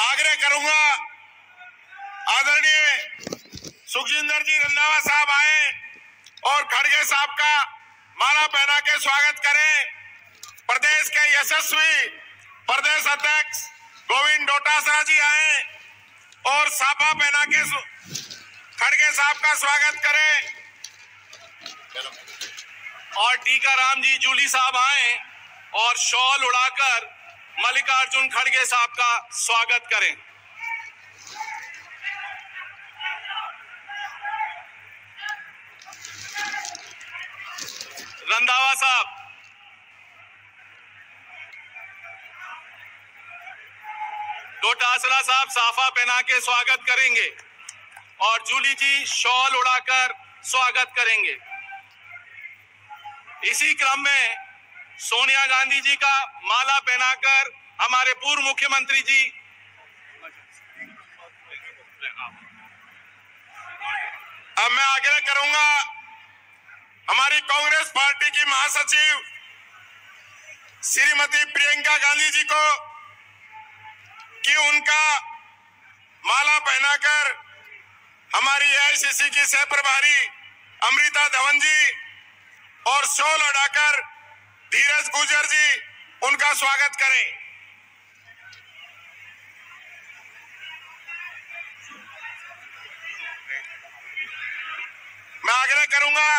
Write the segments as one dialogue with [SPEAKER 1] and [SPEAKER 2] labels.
[SPEAKER 1] आग्रह करूंगा आदरणीय सुखजिंदर जी रंधावा साहब आए और खड़गे साहब का माला पहना के स्वागत करें। प्रदेश के यशस्वी प्रदेश अध्यक्ष गोविंद डोटासरा जी आए और साफा पहना के खड़गे साहब का स्वागत करें और टीकाराम जी जूली साहब आए और शॉल उड़ाकर मल्लिकार्जुन खड़गे साहब का स्वागत करें। रंधावा साहब, डोटासरा साहब साफा पहना के स्वागत करेंगे और जूली जी शॉल उड़ाकर स्वागत करेंगे। इसी क्रम में सोनिया गांधी जी का माला पहनाकर हमारे पूर्व मुख्यमंत्री जी अब मैं आग्रह करूंगा हमारी कांग्रेस पार्टी की महासचिव श्रीमती प्रियंका गांधी जी को कि उनका माला पहनाकर हमारी एआईसीसी की सह प्रभारी अमृता धवन जी और शॉल उड़ाकर धीरज गुर्जर जी उनका स्वागत करें। मैं आग्रह करूंगा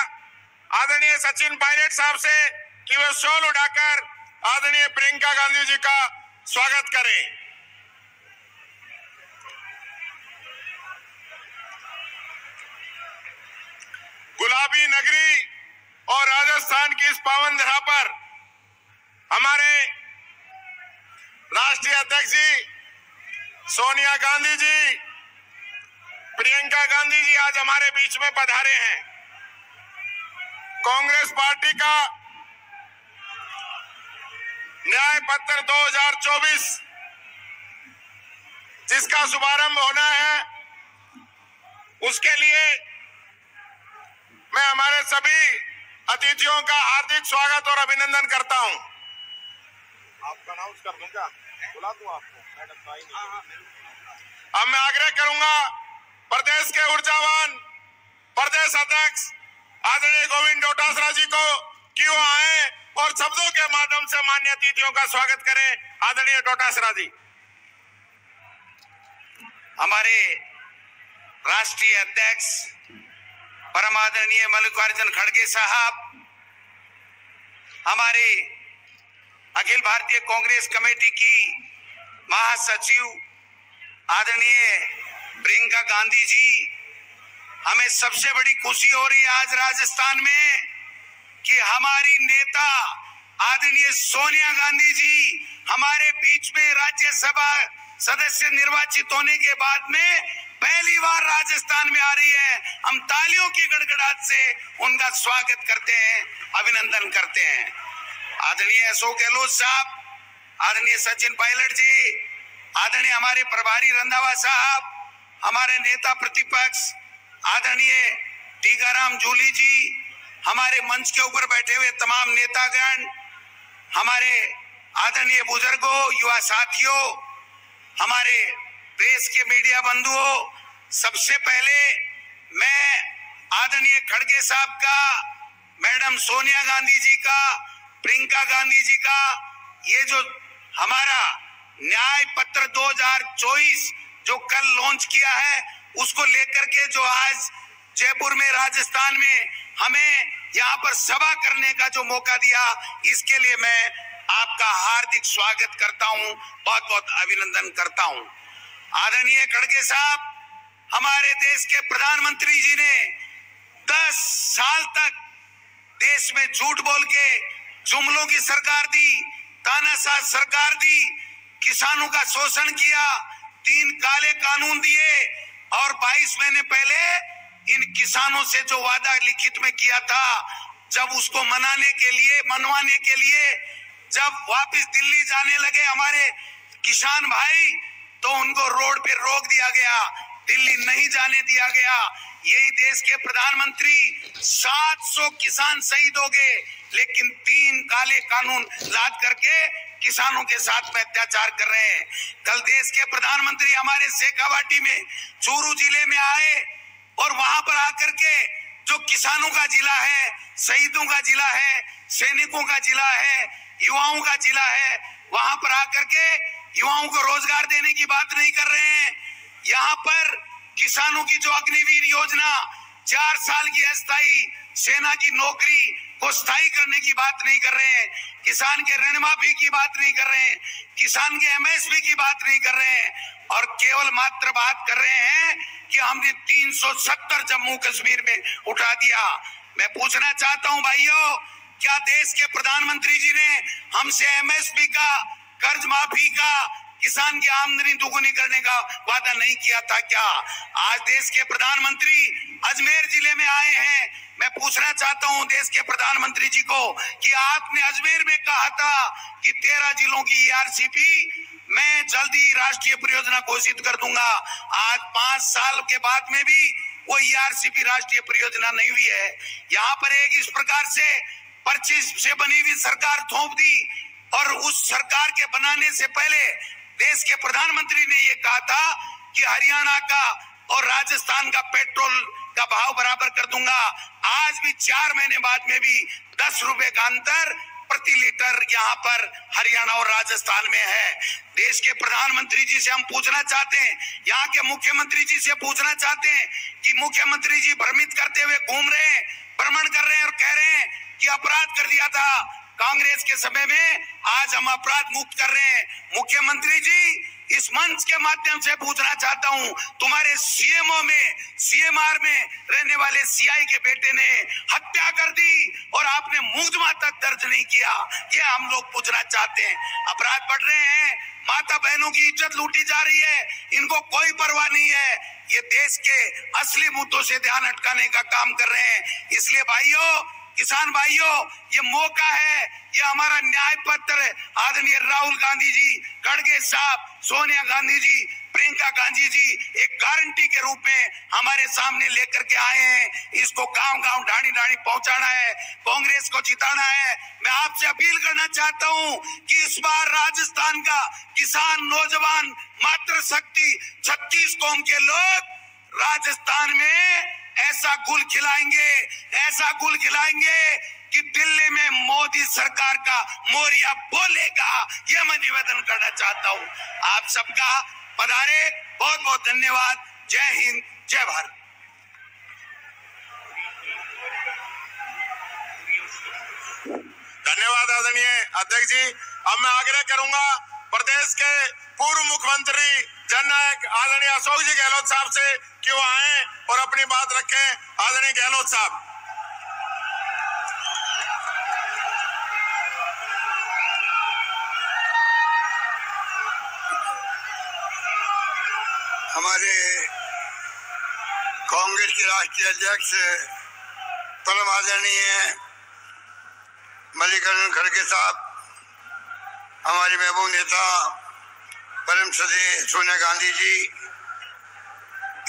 [SPEAKER 1] आदरणीय सचिन पायलट साहब से कि वे शॉल उड़ाकर आदरणीय प्रियंका गांधी जी का स्वागत करें। गुलाबी नगरी और राजस्थान की इस पावन धरा पर हमारे राष्ट्रीय अध्यक्ष जी सोनिया गांधी जी, प्रियंका गांधी जी आज हमारे बीच में पधारे हैं। कांग्रेस पार्टी का न्याय पत्र 2024 जिसका शुभारंभ होना है, उसके लिए मैं हमारे सभी अतिथियों का हार्दिक स्वागत और अभिनंदन करता हूं।
[SPEAKER 2] आपका अनाउंस कर दूं क्या? बुला दूं आपको? मैडम भाई
[SPEAKER 1] अब मैं आग्रह करूंगा प्रदेश के ऊर्जावान प्रदेश अध्यक्ष आदरणीय गोविंद डोटासरा जी को कि वो आए और शब्दों के माध्यम से मान्य अतिथियों का स्वागत करें। आदरणीय डोटासरा जी।
[SPEAKER 3] हमारे राष्ट्रीय अध्यक्ष परम आदरणीय मल्लिकार्जुन खड़गे साहब, हमारे अखिल भारतीय कांग्रेस कमेटी की महासचिव आदरणीय प्रियंका गांधी जी, हमें सबसे बड़ी खुशी हो रही है आज राजस्थान में कि हमारी नेता आदरणीय सोनिया गांधी जी हमारे बीच में राज्यसभा सदस्य निर्वाचित होने के बाद में पहली बार राजस्थान में आ रही है। हम तालियों की गड़गड़ाहट से उनका स्वागत करते हैं, अभिनंदन करते हैं। आदरणीय अशोक गहलोत साहब, आदरणीय सचिन पायलट जी, आदरणीय हमारे प्रभारी रंधावा साहब, हमारे नेता प्रतिपक्ष आदरणीय टीकाराम जूली जी, हमारे मंच के ऊपर बैठे हुए तमाम नेतागण, हमारे आदरणीय बुजुर्गों, युवा साथियों, हमारे प्रेस के मीडिया बंधुओं, सबसे पहले मैं आदरणीय खड़गे साहब का, मैडम सोनिया गांधी जी का, प्रियंका गांधी जी का ये जो हमारा न्याय पत्र 2024 जो कल लॉन्च किया है, उसको लेकर के जो आज जयपुर में राजस्थान में हमें यहाँ पर सभा करने का जो मौका दिया, इसके लिए मैं आपका हार्दिक स्वागत करता हूँ, बहुत बहुत अभिनंदन करता हूँ। आदरणीय खड़गे साहब, हमारे देश के प्रधानमंत्री जी ने 10 साल तक देश में झूठ बोल के जुमलों की सरकार दी, तानाशाह सरकार दी, किसानों का शोषण किया, 3 काले कानून दिए और 22 महीने पहले इन किसानों से जो वादा लिखित में किया था, जब उसको मनवाने के लिए जब वापस दिल्ली जाने लगे हमारे किसान भाई, तो उनको रोड पे रोक दिया गया, दिल्ली नहीं जाने दिया गया। यही देश के प्रधानमंत्री 700 किसान शहीद हो गए, लेकिन 3 काले कानून लाद करके किसानों के साथ में अत्याचार कर रहे हैं। कल देश के प्रधानमंत्री हमारे शेखावाटी में चूरू जिले में आए और वहां पर आकर के जो किसानों का जिला है, शहीदों का जिला है, सैनिकों का जिला है, युवाओं का जिला है, वहां पर आकर के युवाओं को रोजगार देने की बात नहीं कर रहे हैं। यहाँ पर किसानों की जो अग्निवीर योजना 4 साल की अस्थायी सेना की नौकरी को स्थायी करने की बात नहीं कर रहे हैं, किसान के ऋण माफी की बात नहीं कर रहे हैं, किसान के एमएसपी की बात नहीं कर रहे हैं, और केवल मात्र बात कर रहे हैं कि हमने 370 जम्मू कश्मीर में उठा दिया। मैं पूछना चाहता हूं भाइयों, क्या देश के प्रधानमंत्री जी ने हमसे एमएसपी का, कर्ज माफी का, किसान की आमदनी दोगुनी करने का वादा नहीं किया था क्या? आज देश के प्रधानमंत्री अजमेर जिले में आए हैं। मैं पूछना चाहता हूं देश के प्रधानमंत्री जी को कि आपने अजमेर में कहा था कि 13 जिलों की ईआरसीपी मैं जल्दी राष्ट्रीय परियोजना घोषित कर दूंगा। आज 5 साल के बाद में भी वो ईआरसीपी राष्ट्रीय परियोजना नहीं हुई है। यहाँ पर एक इस प्रकार से पर्ची से बनी हुई सरकार थोप दी, और उस सरकार के बनाने से पहले देश के प्रधानमंत्री ने ये कहा था कि हरियाणा का और राजस्थान का पेट्रोल का भाव बराबर कर दूंगा। आज भी 4 महीने बाद में भी 10 रुपए का अंतर प्रति लीटर यहाँ पर हरियाणा और राजस्थान में है। देश के प्रधानमंत्री जी से हम पूछना चाहते हैं, यहाँ के मुख्यमंत्री जी से पूछना चाहते हैं कि मुख्यमंत्री जी भ्रमित करते हुए घूम रहे हैं, भ्रमण कर रहे हैं और कह रहे हैं कि अपराध कर दिया था कांग्रेस के समय में, आज हम अपराध मुक्त कर रहे हैं। मुख्यमंत्री जी, इस मंच के माध्यम से पूछना चाहता हूं, तुम्हारे सीएमओ में, सीएमआर में रहने वाले सीआई के बेटे ने हत्या कर दी और आपने मुकदमा तक दर्ज नहीं किया। ये हम लोग पूछना चाहते हैं। अपराध बढ़ रहे हैं, माता बहनों की इज्जत लूटी जा रही है, इनको कोई परवाह नहीं है। ये देश के असली मुद्दों से ध्यान हटकाने का काम कर रहे हैं। इसलिए भाइयों, किसान भाइयों, ये मौका है, ये हमारा न्याय पत्र आदरणीय राहुल गांधी जी, खड़गे साहब, सोनिया गांधी जी, प्रियंका गांधी जी एक गारंटी के रूप में हमारे सामने लेकर के आए हैं। इसको गांव-गांव, ढाणी-ढाणी पहुंचाना है, कांग्रेस को जिताना है। मैं आपसे अपील करना चाहता हूं कि इस बार राजस्थान का किसान, नौजवान, मातृशक्ति, 36 कौम के लोग राजस्थान में ऐसा गुल खिलाएंगे, ऐसा गुल खिलाएंगे कि दिल्ली में मोदी सरकार का मोरिया बोलेगा। ये मैं निवेदन करना चाहता हूं। आप सबका पधारे, बहुत बहुत धन्यवाद। जय हिंद, जय भारत।
[SPEAKER 1] धन्यवाद आदरणीय अध्यक्ष जी। अब मैं आग्रह करूंगा प्रदेश के पूर्व मुख्यमंत्री जननायक आदरणीय अशोक जी गहलोत साहब से कि वो आए और अपनी बात रखें। आदरणीय गहलोत साहब।
[SPEAKER 4] हमारे कांग्रेस के राष्ट्रीय अध्यक्ष परम आदरणीय मल्लिकार्जुन खड़गे साहब, हमारे महबूब नेता परम श्रद्धेय सोनिया गांधी जी,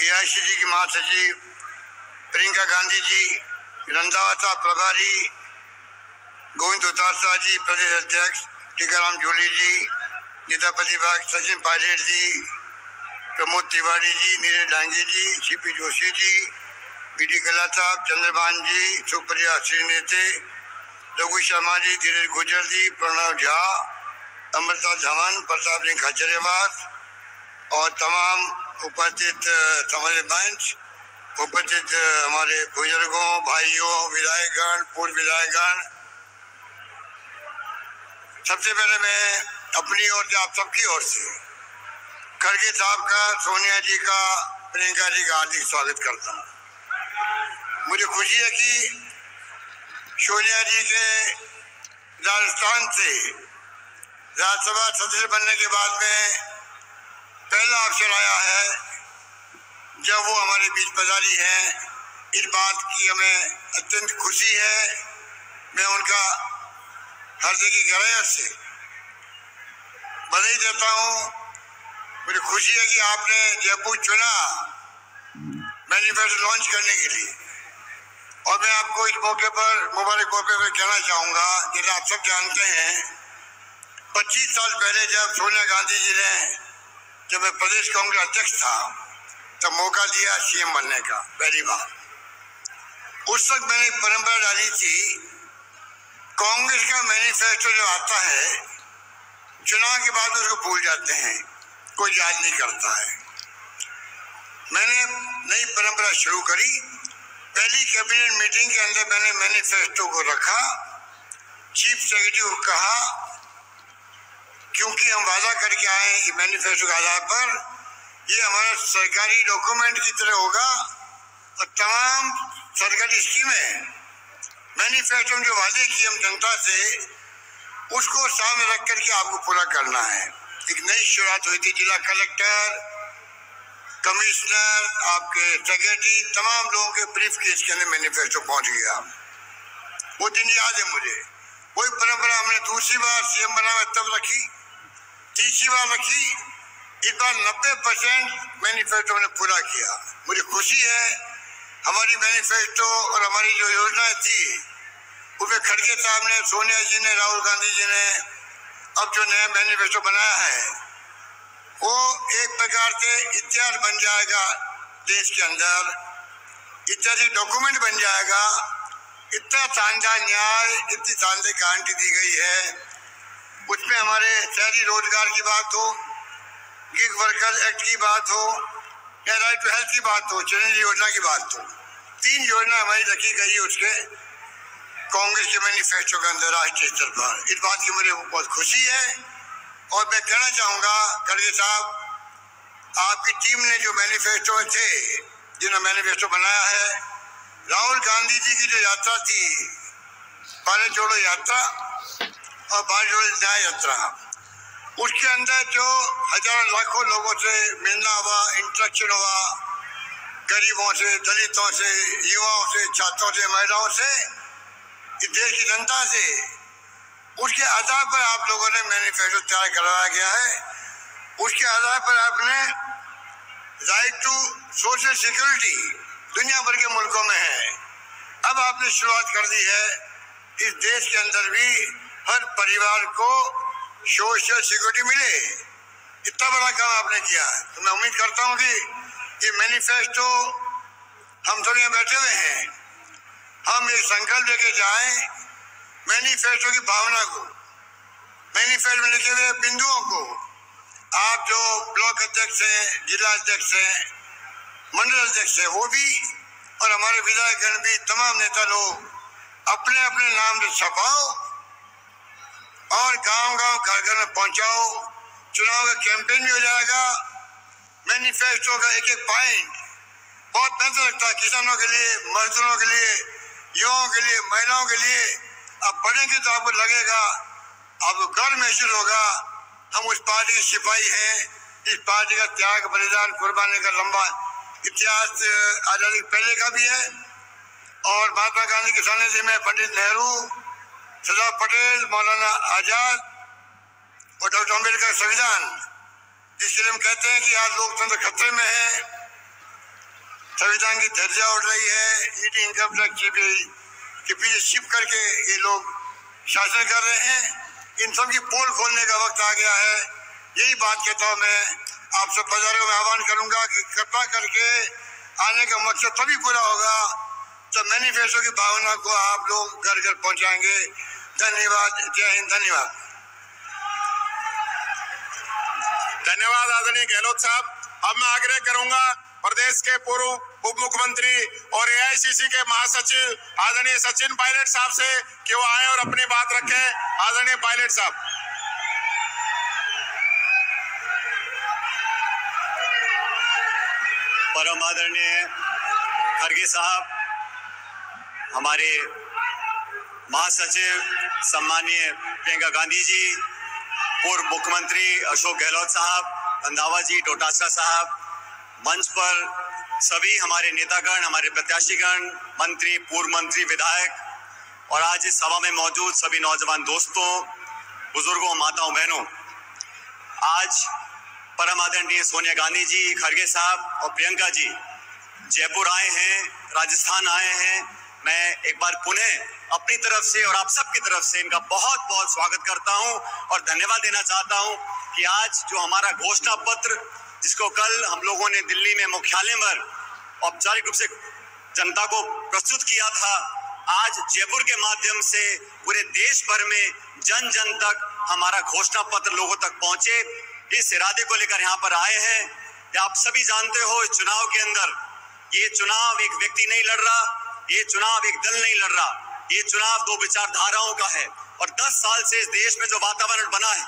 [SPEAKER 4] एआईसीसी की महासचिव प्रियंका गांधी जी, रंधावा साहब प्रभारी, गोविंद उतारसा जी प्रदेश अध्यक्ष, टीकाराम जूली जी, नेता प्रतिपक्ष सचिन पायलट जी, प्रमोद तिवारी जी, नीरज डांगी जी, सीपी जोशी जी, बीडी कला साहब, चंद्रभान जी, सुप्रिया श्रीनेते, रघु शर्मा जी, धीरज गुजर जी, प्रणव झा, अमृता धवन, प्रताप सिंह खचरेवास और तमाम उपस्थित हमारे मंच, उपस्थित हमारे बुजुर्गों, भाइयों, विधायकगण, पूर्व विधायकगण, सबसे पहले मैं अपनी ओर से, आप सबकी ओर से खड़गे साहब का, सोनिया जी का, प्रियंका जी का हार्दिक स्वागत करता हूँ। मुझे खुशी है कि सोनिया जी के राजस्थान से राज्यसभा सदस्य बनने के बाद में पहला अवसर आया है जब वो हमारे बीच पधारी हैं। इस बात की हमें अत्यंत खुशी है। मैं उनका हृदय की गहराइयों से बधाई देता हूँ। मुझे खुशी है कि आपने जयपुर चुना मैनिफेस्टो लॉन्च करने के लिए, और मैं आपको इस मौके पर मुबारकबाद कहना चाहूँगा। जैसे आप सब जानते हैं, 25 साल पहले जब सोनिया गांधी जी ने, जब मैं प्रदेश कांग्रेस अध्यक्ष था, तब मौका दिया सीएम बनने का पहली बार। उस वक्त मैंने एक परंपरा डाली थी, कांग्रेस का मैनिफेस्टो जो आता है चुनाव के बाद उसको भूल जाते हैं, कोई याद नहीं करता है। मैंने नई परंपरा शुरू करी। पहली कैबिनेट मीटिंग के अंदर मैंने मैनिफेस्टो को रखा, चीफ सेक्रेटरी को कहा, क्योंकि हम वादा करके आए मैनिफेस्टो के आधार पर, ये हमारा सरकारी डॉक्यूमेंट की तरह होगा और तमाम सरकारी स्कीमें मैनिफेस्टो में जो वादे किए हम जनता से, उसको सामने रख करके आपको पूरा करना है। एक नई शुरुआत हुई थी। जिला कलेक्टर, कमिश्नर, आपके सेक्रेटरी, तमाम लोगों के ब्रीफ केस के अंदर मैनिफेस्टो पहुंच गया। वो दिन याद है मुझे। वही परंपरा हमने दूसरी बार सीएम बना तब रखी, तीसरी बार रखी, इस बार 90% मैनिफेस्टो ने पूरा किया। मुझे खुशी है हमारी मैनिफेस्टो और हमारी जो योजनाएं थी उसमें खड़गे साहब ने, सोनिया जी ने, राहुल गांधी जी ने अब जो नया मैनिफेस्टो बनाया है वो एक प्रकार से इतिहास बन जाएगा देश के अंदर, ऐतिहासिक डॉक्यूमेंट बन जाएगा। इतना शानदार न्याय, इतनी शानदार गारंटी दी गई है। उसमें हमारे शहरी रोजगार की बात हो, गिग वर्कर एक्ट की बात हो, या राइट टू हेल्थ की बात हो, चिरंजीवी योजना की बात हो, 3 योजना हमारी रखी गई उसके कांग्रेस के मैनिफेस्टो के अंदर राष्ट्रीय स्तर पर। इस बात की मुझे बहुत खुशी है। और मैं कहना चाहूंगा खड़गे साहब, आपकी टीम ने जो मैनिफेस्टो में थे, जिन्होंने मैनिफेस्टो बनाया है, राहुल गांधी जी की जो यात्रा थी, भारत जोड़ो यात्रा और भारत जोड़ो न्याय यात्रा, उसके अंदर जो हजारों लाखों लोगों से मिलना हुआ, इंटरेक्शन हुआ, गरीबों से, दलितों से, युवाओं से, छात्रों से, महिलाओं से, इस देश की जनता से, उसके आधार पर आप लोगों ने मैनिफेस्टो तैयार करवाया गया है। उसके आधार पर आपने राइट टू सोशल सिक्योरिटी दुनिया भर के मुल्कों में है। अब आपने शुरुआत कर दी है इस देश के अंदर भी हर परिवार को सोशल सिक्योरिटी मिले। इतना बड़ा काम आपने किया है। तो मैं उम्मीद करता हूँ कि ये मैनिफेस्टो, हम सब यहाँ बैठे हुए हैं, हम एक संकल्प लेके जाएं, मैनिफेस्टो की भावना को, मैनिफेस्टो में लिखे हुए बिंदुओं को, आप जो ब्लॉक अध्यक्ष हैं, जिला अध्यक्ष हैं, मंडल अध्यक्ष है, वो भी, और हमारे विधायकगण भी, तमाम नेता लोग अपने अपने नाम से छपाओ और गांव-गांव, घर-घर में पहुंचाओ। चुनाव का कैंपेन भी हो जाएगा। मैनिफेस्टो का एक एक पॉइंट बहुत बेहतर लगता है किसानों के लिए, मजदूरों के लिए, युवाओं के लिए, महिलाओं के लिए। अब पढ़ेंगे तो आपको लगेगा, आपको गर्व महसूस होगा, हम उस पार्टी के सिपाही हैं। इस पार्टी का त्याग, बलिदान, कुर्बानी का लंबा इतिहास आजादी पहले का भी है। और महात्मा गांधी के सानिध्य में पंडित नेहरू, सरदार पटेल, मौलाना आजाद और डॉक्टर अम्बेडकर संविधान, जिसके लिए हम कहते हैं कि आज लोकतंत्र खतरे में है, संविधान की धज्जियां उड़ रही है, ईडी इनकम टैक्स के पीछे छिप करके ये लोग शासन कर रहे हैं। इन सब की पोल खोलने का वक्त आ गया है। यही बात कहता हूँ मैं, आप सब बाजारों में आह्वान करूंगा कि कृपा करके आने का मकसद तभी पूरा होगा तो मैनिफेस्टो की भावना को आप लोग घर घर पहुंचाएंगे। धन्यवाद। जय हिंद। धन्यवाद।
[SPEAKER 1] धन्यवाद आदरणीय गहलोत साहब। अब मैं आग्रह करूंगा प्रदेश के पूर्व उप मुख्यमंत्री और एआईसीसी के महासचिव आदरणीय सचिन पायलट साहब से कि वो आए और अपनी बात रखें। आदरणीय पायलट साहब।
[SPEAKER 5] परम आदरणीय खड़गे साहब, हमारे महासचिव सम्माननीय प्रियंका गांधी जी, पूर्व मुख्यमंत्री अशोक गहलोत साहब, रंधावा जी, डोटासरा साहब, मंच पर सभी हमारे नेतागण, हमारे प्रत्याशीगण, मंत्री, पूर्व मंत्री, विधायक और आज इस सभा में मौजूद सभी नौजवान दोस्तों, बुजुर्गों, माताओं, बहनों, आज परम आदरणीय सोनिया गांधी जी, खड़गे साहब और प्रियंका जी जयपुर आए हैं, राजस्थान आए हैं, मैं एक बार पुनः अपनी तरफ से और आप सबकी तरफ से इनका बहुत बहुत स्वागत करता हूं और धन्यवाद देना चाहता हूं कि आज जो हमारा घोषणा पत्र, जिसको कल हम लोगों ने दिल्ली में मुख्यालय पर औपचारिक रूप से जनता को प्रस्तुत किया था, आज जयपुर के माध्यम से पूरे देश भर में जन जन तक हमारा घोषणा पत्र लोगों तक पहुंचे। इस इरादे को लेकर यहाँ पर आए हैं। आप सभी जानते हो, इस चुनाव के अंदर ये चुनाव एक व्यक्ति नहीं लड़ रहा, ये चुनाव एक दल नहीं लड़ रहा, ये चुनाव दो विचारधाराओं का है। और 10 साल से इस देश में जो वातावरण बना है,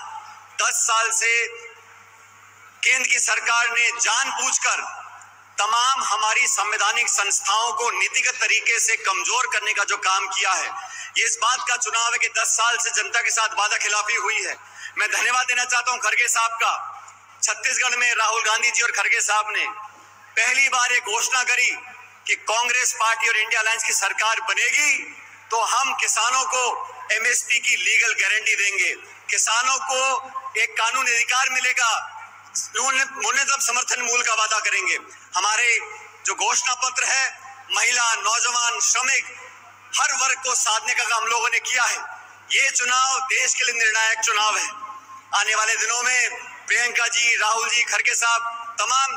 [SPEAKER 5] 10 साल से केंद्र की सरकार ने जानबूझकर तमाम हमारी संवैधानिक संस्थाओं को नीतिगत तरीके से कमजोर करने का जो काम किया है, ये इस बात का चुनाव है कि 10 साल से जनता के साथ वादा खिलाफी हुई है। मैं धन्यवाद देना चाहता हूं खड़गे साहब का। छत्तीसगढ़ में राहुल गांधी जी और खड़गे साहब ने पहली बार एक घोषणा करी कि कांग्रेस पार्टी और इंडिया अलायंस की सरकार बनेगी तो हम किसानों को एमएसपी की लीगल गारंटी देंगे, किसानों को एक कानूनी अधिकार मिलेगा, न्यूनतम समर्थन मूल्य का वादा करेंगे। हमारे जो घोषणा पत्र है, महिला, नौजवान, श्रमिक, हर वर्ग को साधने का काम हम लोगों ने किया है। ये चुनाव देश के लिए निर्णायक चुनाव है। आने वाले दिनों में प्रियंका जी, राहुल जी, खड़गे साहब तमाम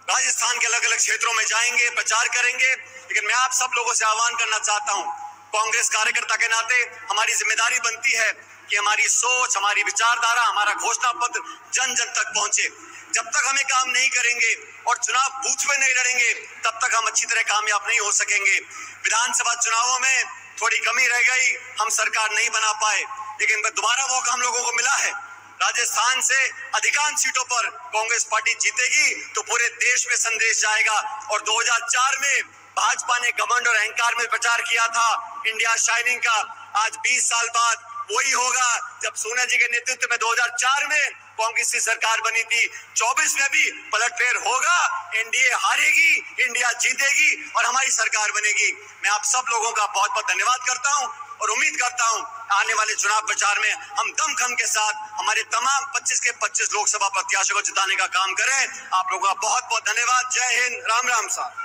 [SPEAKER 5] राजस्थान के अलग अलग क्षेत्रों में जाएंगे, प्रचार करेंगे। लेकिन मैं आप सब लोगों से आह्वान करना चाहता हूं, कांग्रेस कार्यकर्ता के नाते हमारी जिम्मेदारी बनती है कि हमारी सोच, हमारी विचारधारा, हमारा घोषणा पत्र जन जन तक पहुंचे। जब तक हमें काम नहीं करेंगे और चुनाव बूथ पे नहीं लड़ेंगे, तब तक हम अच्छी तरह कामयाब नहीं हो सकेंगे। विधानसभा चुनावों में थोड़ी कमी रह गई, हम सरकार नहीं बना पाए, लेकिन दोबारा मौका हम लोगों को मिला है। राजस्थान से अधिकांश सीटों पर कांग्रेस पार्टी जीतेगी तो पूरे देश में संदेश जाएगा। और 2004 में भाजपा ने घमंड और अहंकार में प्रचार किया था इंडिया शाइनिंग का। आज 20 साल बाद वही होगा जब सोनिया जी के नेतृत्व में 2004 में कांग्रेस की सरकार बनी थी। 24 में भी पलटफेर होगा, एनडीए हारेगी, इंडिया जीतेगी और हमारी सरकार बनेगी। मैं आप सब लोगों का बहुत बहुत धन्यवाद करता हूं और उम्मीद करता हूं आने वाले चुनाव प्रचार में हम दमखम के साथ हमारे तमाम 25 के 25 लोकसभा प्रत्याशियों को जिताने का काम करें। आप लोगों का बहुत बहुत धन्यवाद। जय हिंद, राम राम साहब।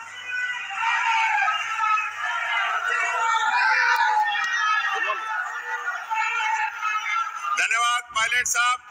[SPEAKER 1] धन्यवाद पायलट साहब।